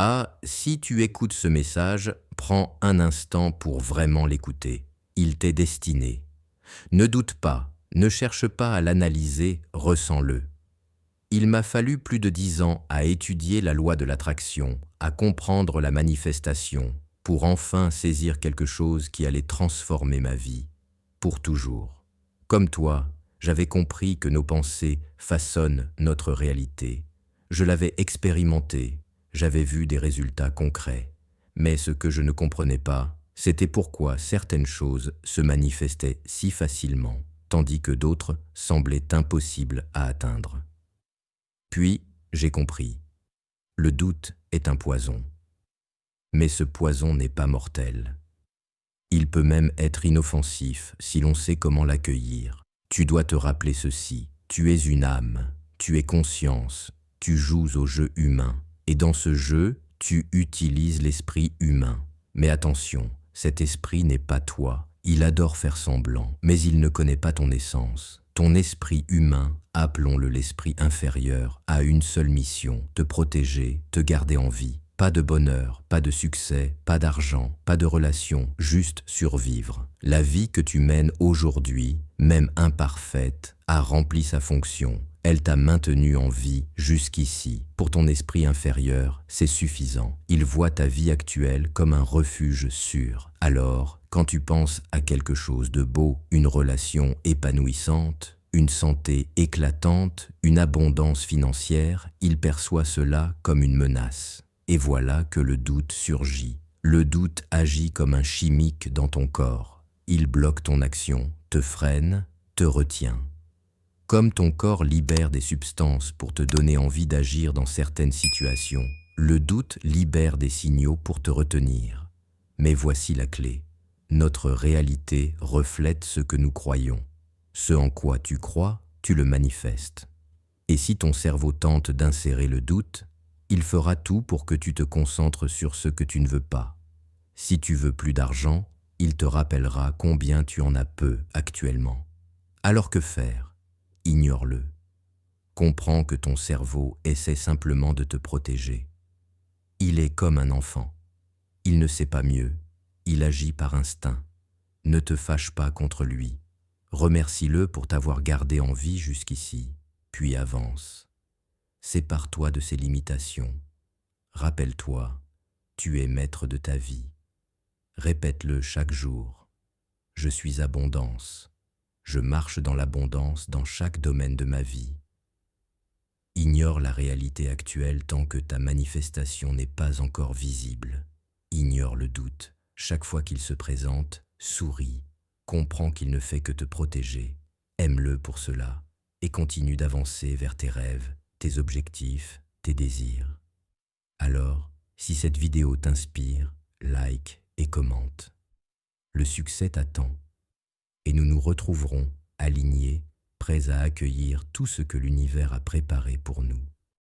Ah, si tu écoutes ce message, prends un instant pour vraiment l'écouter. Il t'est destiné. Ne doute pas, ne cherche pas à l'analyser, ressens-le. Il m'a fallu plus de 10 ans à étudier la loi de l'attraction, à comprendre la manifestation, pour enfin saisir quelque chose qui allait transformer ma vie, pour toujours. Comme toi, j'avais compris que nos pensées façonnent notre réalité. Je l'avais expérimenté, j'avais vu des résultats concrets. Mais ce que je ne comprenais pas, c'était pourquoi certaines choses se manifestaient si facilement, tandis que d'autres semblaient impossibles à atteindre. Puis, j'ai compris. Le doute est un poison. Mais ce poison n'est pas mortel. Il peut même être inoffensif si l'on sait comment l'accueillir. Tu dois te rappeler ceci. Tu es une âme, tu es conscience, tu joues au jeu humain. Et dans ce jeu, tu utilises l'esprit humain. Mais attention, cet esprit n'est pas toi. Il adore faire semblant, mais il ne connaît pas ton essence. Ton esprit humain, appelons-le l'esprit inférieur, a une seule mission, te protéger, te garder en vie. Pas de bonheur, pas de succès, pas d'argent, pas de relation, juste survivre. La vie que tu mènes aujourd'hui, même imparfaite, a rempli sa fonction. Elle t'a maintenu en vie jusqu'ici. Pour ton esprit inférieur, c'est suffisant. Il voit ta vie actuelle comme un refuge sûr. Alors, quand tu penses à quelque chose de beau, une relation épanouissante, une santé éclatante, une abondance financière, il perçoit cela comme une menace. Et voilà que le doute surgit. Le doute agit comme un chimique dans ton corps. Il bloque ton action, te freine, te retient. Comme ton corps libère des substances pour te donner envie d'agir dans certaines situations, le doute libère des signaux pour te retenir. Mais voici la clé. Notre réalité reflète ce que nous croyons. Ce en quoi tu crois, tu le manifestes. Et si ton cerveau tente d'insérer le doute, il fera tout pour que tu te concentres sur ce que tu ne veux pas. Si tu veux plus d'argent, il te rappellera combien tu en as peu actuellement. Alors que faire? Ignore-le. Comprends que ton cerveau essaie simplement de te protéger. Il est comme un enfant. Il ne sait pas mieux. Il agit par instinct. Ne te fâche pas contre lui. Remercie-le pour t'avoir gardé en vie jusqu'ici, puis avance. Sépare-toi de ses limitations. Rappelle-toi, tu es maître de ta vie. Répète-le chaque jour. Je suis abondance. Je marche dans l'abondance dans chaque domaine de ma vie. Ignore la réalité actuelle tant que ta manifestation n'est pas encore visible. Ignore le doute. Chaque fois qu'il se présente, souris. Comprends qu'il ne fait que te protéger. Aime-le pour cela et continue d'avancer vers tes rêves, tes objectifs, tes désirs. Alors, si cette vidéo t'inspire, like et commente. Le succès t'attend et nous nous retrouverons alignés, prêts à accueillir tout ce que l'univers a préparé pour nous.